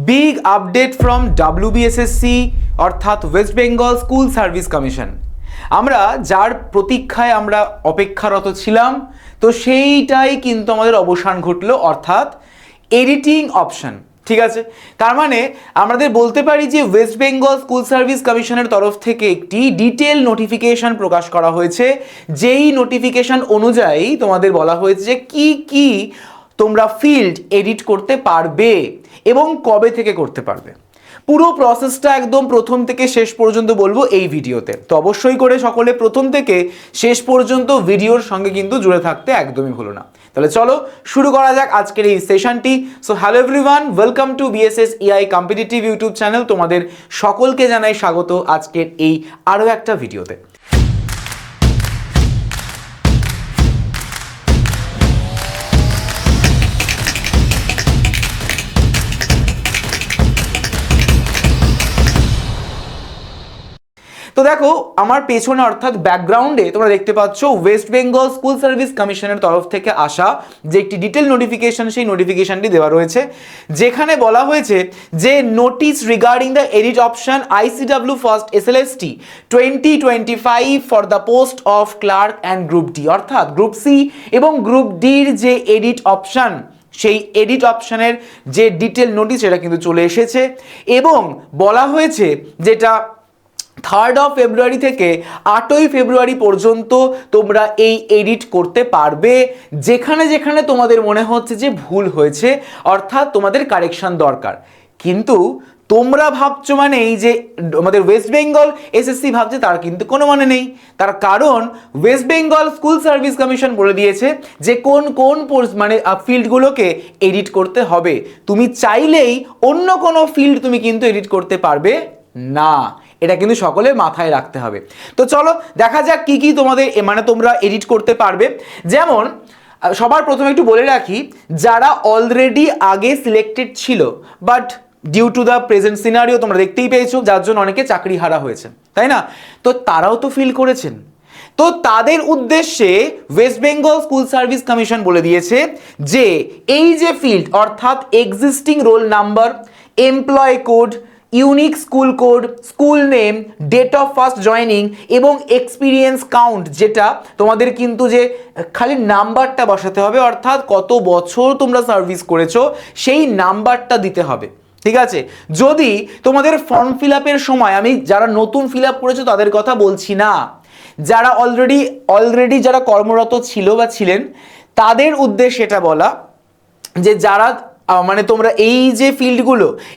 Big update from WBSSC অর্থাৎ West Bengal school service commission. আমরা যার প্রতীক্ষায় আমরা অপেক্ষারত ছিলাম, তো সেইটাই কিন্তু আমাদের অবসান ঘটলো, অর্থাৎ এডিটিং অপশন। ঠিক আছে, তার মানে আমাদের বলতে পারি যে ওয়েস্ট বেঙ্গল স্কুল সার্ভিস কমিশনের তরফ থেকে একটি ডিটেল নোটিফিকেশন প্রকাশ করা হয়েছে, যেই নোটিফিকেশন অনুযায়ী তোমাদের বলা হয়েছে যে কি কি তোমরা ফিল্ড এডিট করতে পারবে এবং কবে থেকে করতে পারবে। পুরো প্রসেসটা একদম প্রথম থেকে শেষ পর্যন্ত বলবো এই ভিডিওতে, তো অবশ্যই করে সকলে প্রথম থেকে শেষ পর্যন্ত ভিডিওর সঙ্গে কিন্তু জুড়ে থাকতে একদমই ভুলো না। তাহলে চলো শুরু করা যাক আজকের এই সেশনটি। So hello everyone, welcome to BSS EI competitive YouTube channel. তোমাদের সকলকে জানাই স্বাগত আজকের এই আরও একটা ভিডিওতে। তো দেখো আমার পেছনে অর্থাৎ ব্যাকগ্রাউন্ডে তোমরা দেখতে পাচ্ছ ওয়েস্ট বেঙ্গল স্কুল সার্ভিস কমিশনের তরফ থেকে আসা যে একটি ডিটেল নোটিফিকেশন, সেই নোটিফিকেশনটি দেওয়া রয়েছে, যেখানে বলা হয়েছে যে notice regarding the edit option ICW first SLST 2025 for the post of clerk and group D, অর্থাৎ গ্রুপ সি এবং গ্রুপ ডির যে এডিট অপশন, সেই এডিট অপশনের যে ডিটেল নোটিস সেটা কিন্তু চলে এসেছে এবং বলা হয়েছে যেটা 3rd ফেব্রুয়ারি থেকে 8ই ফেব্রুয়ারি পর্যন্ত তোমরা এই এডিট করতে পারবে। যেখানে যেখানে তোমাদের মনে হচ্ছে যে ভুল হয়েছে, অর্থাৎ তোমাদের কারেকশন দরকার, কিন্তু তোমরা ভাবছো মানে এই যে আমাদের ওয়েস্ট বেঙ্গল SSC ভাবছে, তার কিন্তু কোনো মানে নেই। তার কারণ West Bengal school service commission বলে দিয়েছে যে কোন কোন মানে ফিল্ডগুলোকে এডিট করতে হবে। তুমি চাইলেই অন্য কোনো ফিল্ড তুমি কিন্তু এডিট করতে পারবে না, এটা কিন্তু সকলের মাথায় রাখতে হবে। তো চলো দেখা যাক কি কি তোমাদের মানে তোমরা এডিট করতে পারবে। যেমন সবার প্রথমে একটু বলে রাখি, যারা অলরেডি আগে সিলেক্টেড ছিল but due to the present scenario তোমরা দেখতেই পেয়েছো, যার জন্য অনেকে চাকরি হারা হয়েছে, তাই না? তো তারাও তো ফিল করেছেন, তো তাদের উদ্দেশ্যে West Bengal school service commission বলে দিয়েছে যে এই যে ফিল্ড অর্থাৎ existing roll number, employ code, unique school code, school name, date of first joining এবং এক্সপিরিয়েন্স কাউন্ট, যেটা তোমাদের কিন্তু যে খালি নাম্বারটা বসাতে হবে, অর্থাৎ কত বছর তোমরা সার্ভিস করেছো সেই নাম্বারটা দিতে হবে। ঠিক আছে, যদি তোমাদের ফর্ম ফিল আপের সময়, আমি যারা নতুন ফিল আপ করেছো তাদের কথা বলছি না, যারা অলরেডি যারা কর্মরত ছিল বা ছিলেন তাদের উদ্দেশ্যে এটা বলা যে যারা মানে তোমরা এই যে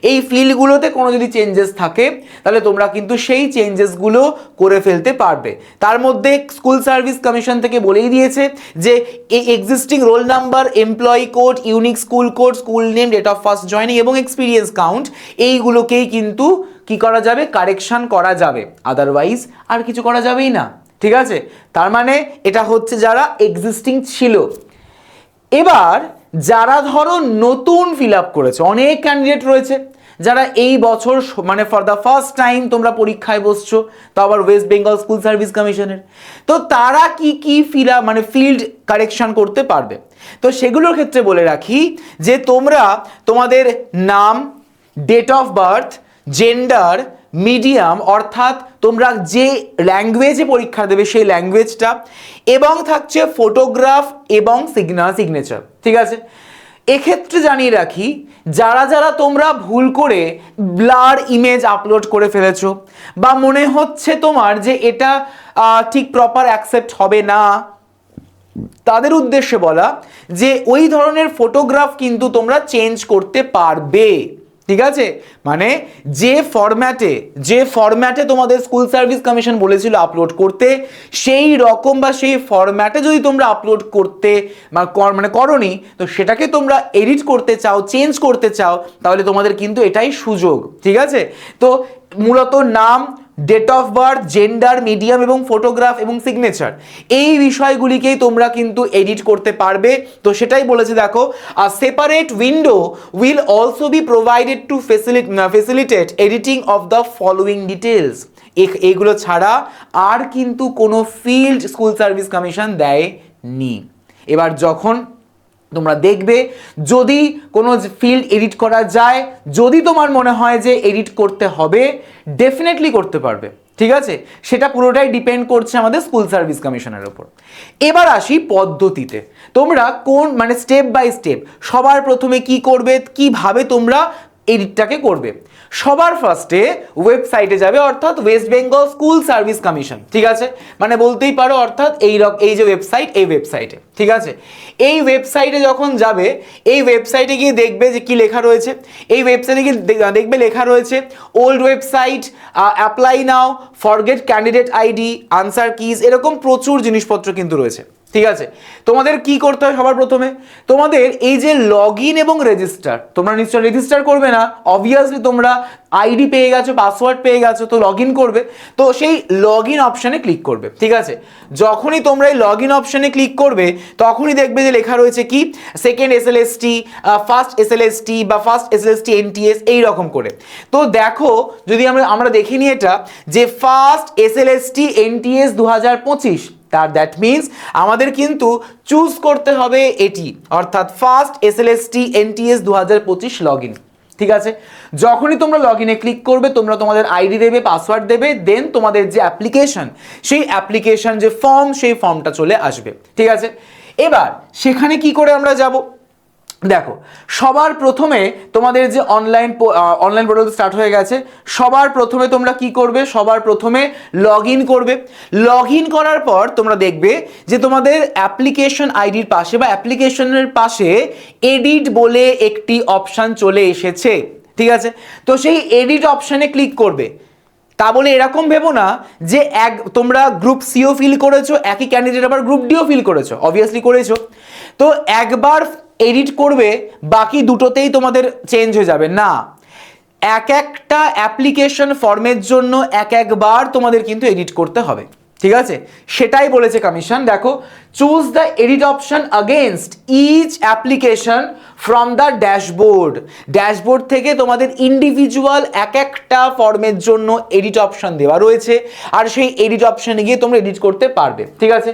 এই ফিল্ডগুলোতে কোনো যদি চেঞ্জেস থাকে তাহলে তোমরা কিন্তু সেই চেঞ্জেসগুলো করে ফেলতে পারবে। তার মধ্যে স্কুল সার্ভিস কমিশন থেকে বলেই দিয়েছে যে এই existing roll number, employee code, unique school code, school name, date of first joining এবং এক্সপিরিয়েন্স কাউন্ট, এইগুলোকেই কিন্তু কি করা যাবে, কারেকশন করা যাবে, আদারওয়াইজ আর কিছু করা যাবেই না। ঠিক আছে, তার মানে এটা হচ্ছে যারা এক্সিস্টিং ছিল। এবার যারা ধরো নতুন ফিল আপ করেছে, অনেক ক্যান্ডিডেট রয়েছে যারা এই বছর মানে ফর দ্য ফার্স্ট টাইম তোমরা পরীক্ষায় বসছো, তো আবার ওয়েস্ট বেঙ্গল স্কুল সার্ভিস কমিশনের, তো তারা কি কি ফিল্ড কারেকশন করতে পারবে। তো সেগুলোর ক্ষেত্রে বলে রাখি যে তোমরা তোমাদের নাম, date of birth, gender, medium অর্থাৎ তোমরা যে ল্যাঙ্গুয়েজে পরীক্ষা দেবে সেই ল্যাঙ্গুয়েজটা, এবং থাকছে ফটোগ্রাফ এবং সিগনেচার। ঠিক আছে, এক্ষেত্রে জানিয়ে রাখি যারা যারা তোমরা ভুল করে ব্লার ইমেজ আপলোড করে ফেলেছো বা মনে হচ্ছে তোমার যে এটা ঠিক প্রপার অ্যাকসেপ্ট হবে না, তাদের উদ্দেশ্যে বলা যে ওই ধরনের ফটোগ্রাফ কিন্তু তোমরা চেঞ্জ করতে পারবে। ঠিক আছে, মানে যে ফরম্যাটে তোমাদের স্কুল সার্ভিস কমিশন বলেছিল আপলোড করতে, সেই রকম বা সেই ফরম্যাটে যদি তোমরা আপলোড করতে মানে করনি, তো সেটাকে তোমরা এডিট করতে চাও, চেঞ্জ করতে চাও, তাহলে তোমাদের কিন্তু এটাই সুযোগ। ঠিক আছে, তো মূলত নাম, date of birth, gender, medium এবং ফটোগ্রাফ এবং সিগনেচার, এই বিষয়গুলিকেই তোমরা কিন্তু এডিট করতে পারবে। তো সেটাই বলেছে, দেখো আ separate window will also be provided to facilitate editing of the following details. এইগুলো ছাড়া আর কিন্তু কোনো ফিল্ড স্কুল সার্ভিস কমিশন দেয়নি। এবার যখন তোমরা দেখবে যদি কোনো ফিল্ড এডিট করা যায়, যদি তোমার মনে হয় যে এডিট করতে হবে, ডেফিনেটলি করতে পারবে। ঠিক আছে, সেটা পুরোটাই ডিপেন্ড করছে আমাদের স্কুল সার্ভিস কমিশনের উপর। এবার আসি পদ্ধতিতে, তোমরা কোন মানে স্টেপ বাই স্টেপ সবার প্রথমে কি করবে, কিভাবে তোমরা এডিটটাকে করবে। সবার ফার্স্টে ওয়েবসাইটে যাবে, অর্থাৎ West Bengal school service commission. ঠিক আছে, মানে বলতেই পারো অর্থাৎ এই যে ওয়েবসাইট, এই ওয়েবসাইটে। ঠিক আছে, এই ওয়েবসাইটে যখন যাবে, এই ওয়েবসাইটে গিয়ে দেখবে যে কি লেখা রয়েছে। এই ওয়েবসাইটে গিয়ে দেখবে লেখা রয়েছে ওল্ড ওয়েবসাইট, অ্যাপ্লাই নাও, forget candidate ID, answer keys, এরকম প্রচুর জিনিসপত্র কিন্তু রয়েছে। ঠিক আছে, তোমাদের কি করতে হয়, সবার প্রথমে তোমাদের এই যে লগ ইন এবং রেজিস্টার, তোমরা নিশ্চয় রেজিস্টার করবে না, অবভিয়াসলি তোমরা আইডি পেয়ে গেছো, পাসওয়ার্ড পেয়ে গেছো, তো লগ ইন করবে। তো সেই লগ ইন অপশানে ক্লিক করবে। ঠিক আছে, যখনই তোমরা এই লগ ইন অপশানে ক্লিক করবে, তখনই দেখবে যে লেখা রয়েছে কি সেকেন্ড এসএলএসটি, ফার্স্ট এসএলএসটি বা ফার্স্ট এসএলএসটি এনটিএস, এইরকম করে। তো দেখো, যদি আমরা দেখে নিই এটা, যে first SLST NTS 2025, that means আমাদের কিন্তু চুজ করতে হবে এটি, অর্থাৎ first SLST NTS 2025 log in. ঠিক আছে, যখনই তোমরা লগ ইনে ক্লিক করবে, তোমরা তোমাদের আইডি দেবে, পাসওয়ার্ড দেবে, দেন তোমাদের যে অ্যাপ্লিকেশন, সেই অ্যাপ্লিকেশন যে ফর্ম, সেই ফর্মটা চলে আসবে। ঠিক আছে, এবার সেখানে কি করে আমরা যাব, দেখো সবার প্রথমে তোমাদের যে অনলাইন পোর্টাল স্টার্ট হয়ে গেছে, সবার প্রথমে তোমরা কি করবে, সবার প্রথমে লগ ইন করবে। লগ ইন করার পর তোমরা দেখবে যে তোমাদের অ্যাপ্লিকেশন আইডির পাশে বা অ্যাপ্লিকেশনের পাশে এডিট বলে একটি অপশান চলে এসেছে। ঠিক আছে, তো সেই এডিট অপশানে ক্লিক করবে। তা বলে এরকম ভেবো না যে তোমরা গ্রুপ সিও ফিল করেছো, একই ক্যান্ডিডেট আবার গ্রুপ ডিও ফিল করেছো, অবভিয়াসলি করেছো, তো একবার এডিট করবে, বাকি দুটোতেই তোমাদের চেঞ্জ হয়ে যাবে না। একটা অ্যাপ্লিকেশন ফর্মের জন্য একবার তোমাদের কিন্তু এডিট করতে হবে। ঠিক আছে, সেটাই বলেছে কমিশন। দেখো, choose the edit option against each application from the dashboard. Dashboard থেকে তোমাদের ইন্ডিভিজুয়াল একটা ফর্মের জন্য এডিট অপশন দেওয়া রয়েছে, আর সেই এডিট অপশনে গিয়ে তোমরা এডিট করতে পারবে। ঠিক আছে,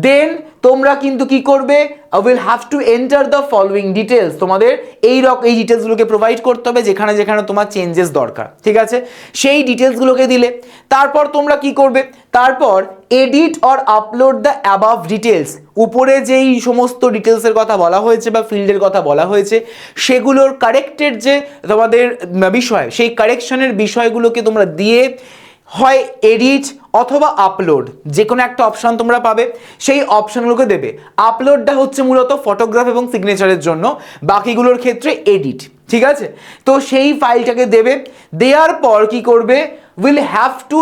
দেন তোমরা কিন্তু কি করবে, will have to enter the following details. তোমাদের এই ডিটেলসগুলোকে প্রোভাইড করতে হবে যেখানে যেখানে তোমার চেঞ্জেস দরকার। ঠিক আছে, সেই ডিটেলসগুলোকে দিলে তারপর তোমরা কি করবে, তারপর edit or upload the above details. উপরে যেই সমস্ত ডিটেলসের কথা বলা হয়েছে বা ফিল্ডের কথা বলা হয়েছে, সেগুলোর কারেক্টেড যে তোমাদের বিষয়, সেই কারেকশনের বিষয়গুলোকে তোমরা দিয়ে হয় এডিট অথবা আপলোড, যে কোনো একটা অপশন তোমরা পাবে, সেই অপশনগুলোকে দেবে। আপলোডটা হচ্ছে মূলত ফটোগ্রাফ এবং সিগনেচারের জন্য, বাকিগুলোর ক্ষেত্রে এডিট। ঠিক আছে, তো সেই ফাইলটাকে দেবে, দেওয়ার পর কি করবে, উইল হ্যাভ টু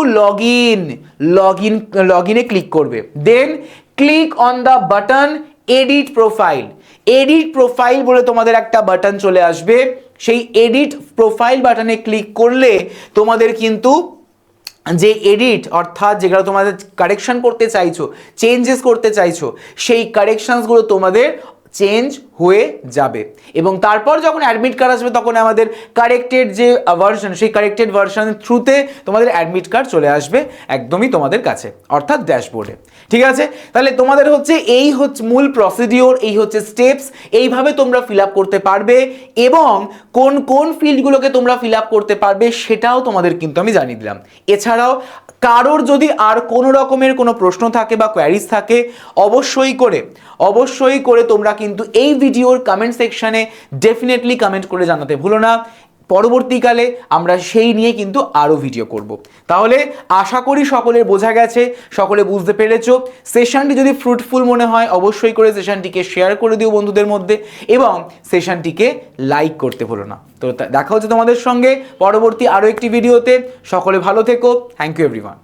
লগ ইনে ক্লিক করবে। Then click on the button edit profile. Edit profile বলে তোমাদের একটা বাটন চলে আসবে, সেই এডিট প্রোফাইল বাটনে ক্লিক করলে তোমাদের কিন্তু যে এডিট, অর্থাৎ যেগুলো তোমাদের কারেকশন করতে চাইছো, চেঞ্জেস করতে চাইছো, সেই কারেকশনসগুলো তোমাদের চেঞ্জ হয়ে যাবে। এবং তারপর যখন অ্যাডমিট কার্ড আসবে, তখন আমাদের কারেক্টেড যে ভার্সন, সেই কারেক্টেড ভার্সনের থ্রুতে তোমাদের অ্যাডমিট কার্ড চলে আসবে একদমই তোমাদের কাছে, অর্থাৎ ড্যাশবোর্ডে। ঠিক আছে, তাহলে তোমাদের হচ্ছে এই হচ্ছে মূল প্রসিডিওর, এই হচ্ছে স্টেপস, এইভাবে তোমরা ফিল আপ করতে পারবে। এবং কোন কোন ফিল্ডগুলোকে তোমরা ফিল আপ করতে পারবে সেটাও তোমাদের কিন্তু আমি জানিয়ে দিলাম। এছাড়াও কারোর যদি আর কোনো রকমের কোনো প্রশ্ন থাকে বা কোয়ারিজ থাকে, অবশ্যই করে তোমরা কিন্তু এই ভিডিওর কমেন্ট সেকশনে ডেফিনেটলি কমেন্ট করে জানাতে ভুলো না। পরবর্তীকালে আমরা সেই নিয়ে কিন্তু আরও ভিডিও করব। তাহলে আশা করি সকলের বোঝা গেছে, সকলে বুঝতে পেরেছো। সেশনটি যদি ফ্রুটফুল মনে হয়, অবশ্যই করে সেশনটিকে শেয়ার করে দিও বন্ধুদের মধ্যে, এবং সেশনটিকে লাইক করতে ভুলো না। তো দেখা হচ্ছে তোমাদের সঙ্গে পরবর্তী আরও একটি ভিডিওতে। সকলে ভালো থেকো। Thank you everyone.